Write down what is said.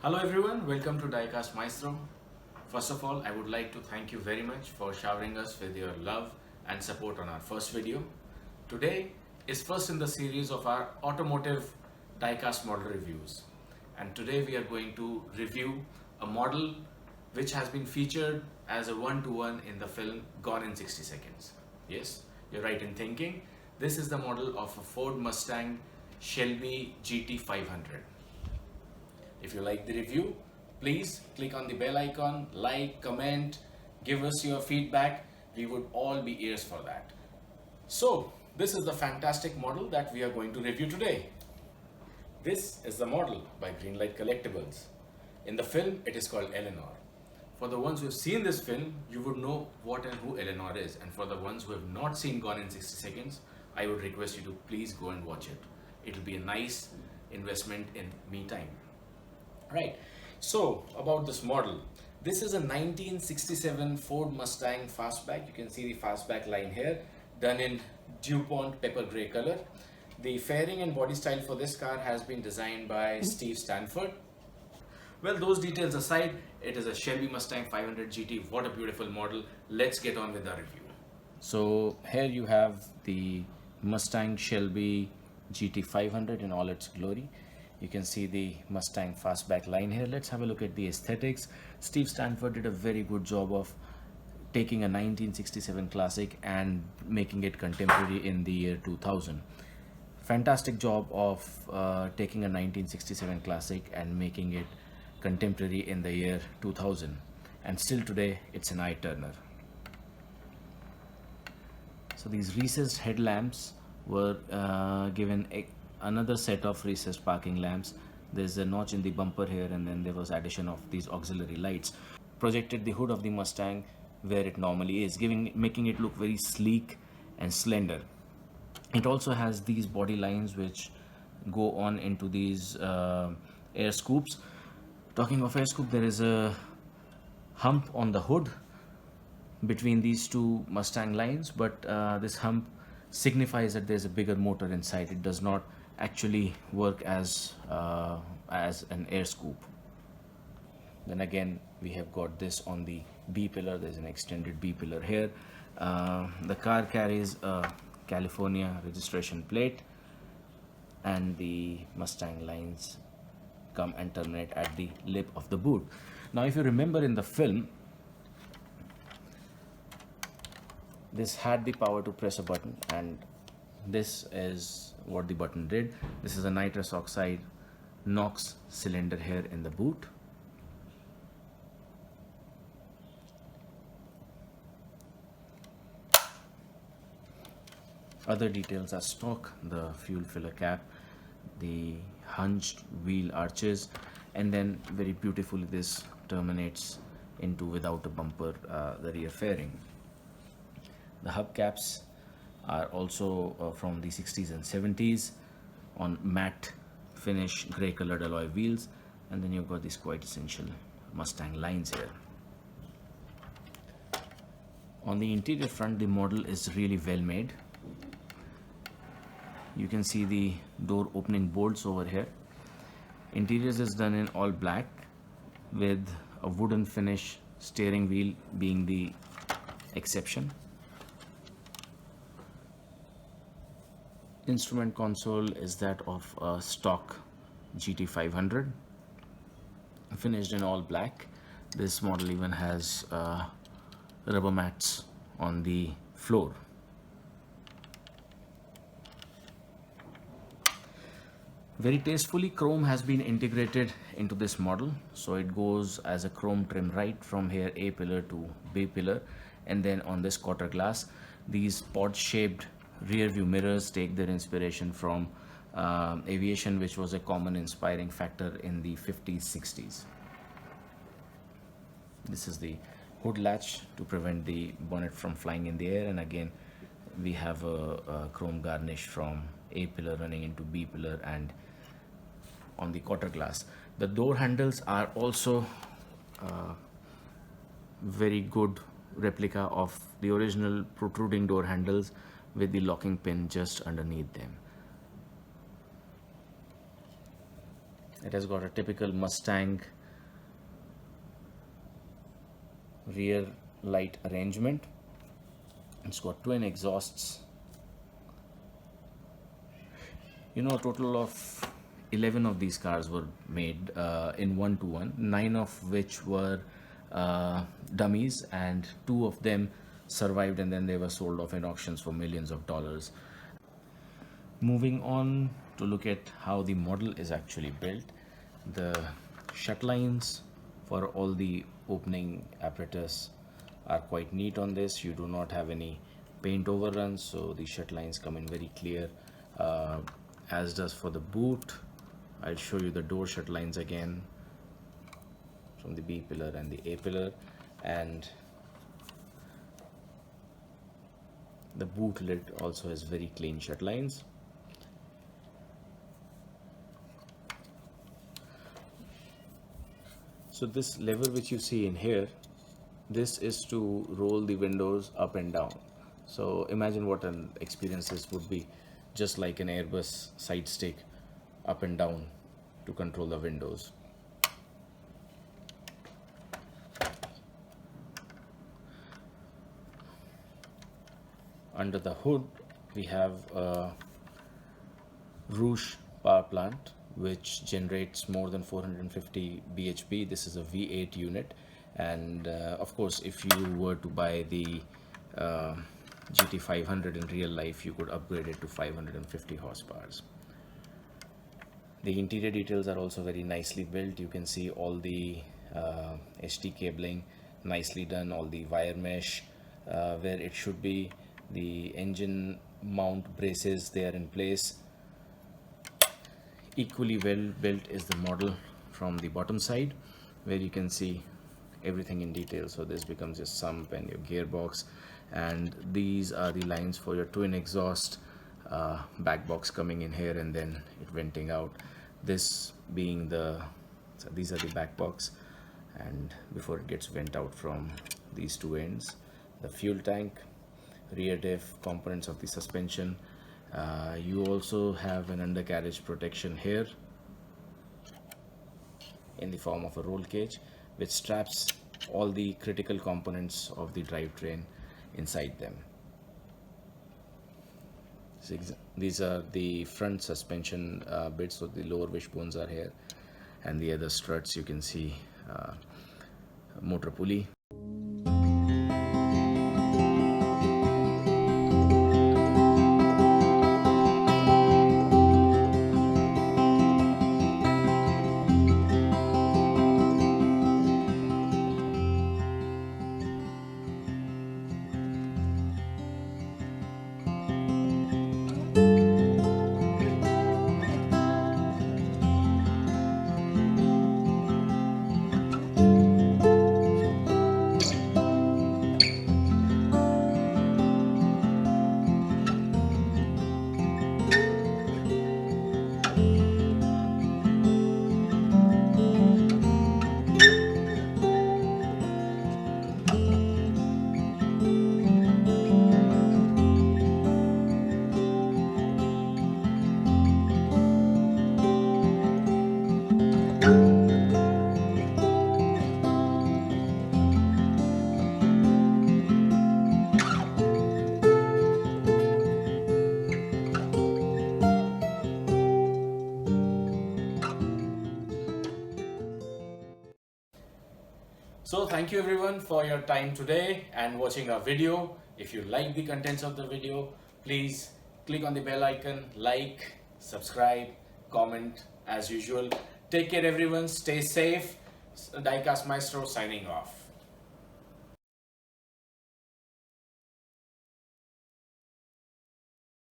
Hello everyone, welcome to Diecast Maestro. First of all, I would like to thank you very much for showering us with your love and support on our first video. Today is first in the series of our automotive diecast model reviews. And today we are going to review a model which has been featured as a one-to-one in the film Gone in 60 Seconds. Yes, you're right in thinking. This is the model of a Ford Mustang Shelby GT 500. If you like the review, please click on the bell icon, like, comment, give us your feedback. We would all be ears for that. So, this is the fantastic model that we are going to review today. This is the model by Greenlight Collectibles. In the film, it is called Eleanor. For the ones who have seen this film, you would know what and who Eleanor is. And for the ones who have not seen Gone in 60 Seconds, I would request you to please go and watch it. It will be a nice investment in me time. Right, so about this model. This is a 1967 Ford Mustang Fastback. You can see the Fastback line here, done in Dupont Pepper Grey color. The fairing and body style for this car has been designed by Steve Stanford. Well, those details aside, it is a Shelby Mustang 500 GT. What a beautiful model. Let's get on with the review. So here you have the Mustang Shelby GT 500 in all its glory. You can see the Mustang Fastback line here. Let's have a look at the aesthetics. Steve Stanford did a very good job of taking a 1967 classic and making it contemporary in the year 2000. Fantastic job of taking a 1967 classic and making it contemporary in the year 2000. And still today, it's an eye-turner. So these recessed headlamps were given another set of recessed parking lamps. There's a notch in the bumper here, and then there was addition of these auxiliary lights. Projected the hood of the Mustang where it normally is, making it look very sleek and slender. It also has these body lines which go on into these air scoops. Talking of air scoop, there is a hump on the hood between these two Mustang lines, but this hump signifies that there's a bigger motor inside. It does not actually work as an air scoop. Then again, we have got this on the B pillar. There's an extended B pillar here. The car carries a California registration plate, and the Mustang lines come and terminate at the lip of the boot. Now, if you remember in the film, this had the power to press a button, and this is what the button did. This is a nitrous oxide NOx cylinder here in the boot. Other details are stock: the fuel filler cap, the hinged wheel arches, and then very beautifully this terminates into, without a bumper, the rear fairing. The hubcaps are also from the 60s and 70s on matte finish grey colored alloy wheels, and then you've got these quite essential Mustang lines here. On the interior front, the model is really well made. You can see the door opening bolts over here. Interiors is done in all black with a wooden finish, steering wheel being the exception. Instrument console is that of a stock GT 500, finished in all black. This model even has rubber mats on the floor. Very tastefully, chrome has been integrated into this model, so it goes as a chrome trim right from here A pillar to B pillar, and then on this quarter glass, these pod shaped rear view mirrors take their inspiration from aviation, which was a common inspiring factor in the 50s 60s. This is the hood latch to prevent the bonnet from flying in the air, and again we have a chrome garnish from A pillar running into B pillar and on the quarter glass. The door handles are also very good replica of the original protruding door handles with the locking pin just underneath them. It has got a typical Mustang rear light arrangement. It's got twin exhausts. You know, a total of 11 of these cars were made in 1-to-1, 9 of which were dummies, and 2 of them survived and then they were sold off in auctions for millions of dollars. Moving on to look at how the model is actually built. The shut lines for all the opening apparatus are quite neat on this. You do not have any paint overruns, so the shut lines come in very clear, as does for the boot. I'll show you the door shut lines again from the B pillar and the A pillar, and the boot lid also has very clean shut lines. So this lever which you see in here, this is to roll the windows up and down. So imagine what an experience this would be, just like an Airbus side stick up and down to control the windows. Under the hood we have a Rouge power plant which generates more than 450 bhp. This is a V8 unit, and of course if you were to buy the GT500 in real life, you could upgrade it to 550 horsepower. The interior details are also very nicely built. You can see all the HT cabling nicely done, all the wire mesh where it should be. The engine mount braces, they are in place. Equally well built is the model from the bottom side, where you can see everything in detail. So this becomes your sump and your gearbox, and these are the lines for your twin exhaust back box coming in here and then it venting out. This being so these are the back box, and before it gets vent out from these two ends, the fuel tank, rear diff, components of the suspension. You also have an undercarriage protection here in the form of a roll cage, which straps all the critical components of the drivetrain inside them. So these are the front suspension bits, so the lower wishbones are here, and the other struts you can see motor pulley. So thank you everyone for your time today and watching our video. If you like the contents of the video, please click on the bell icon, like, subscribe, comment as usual. Take care everyone, stay safe. Diecast Maestro signing off.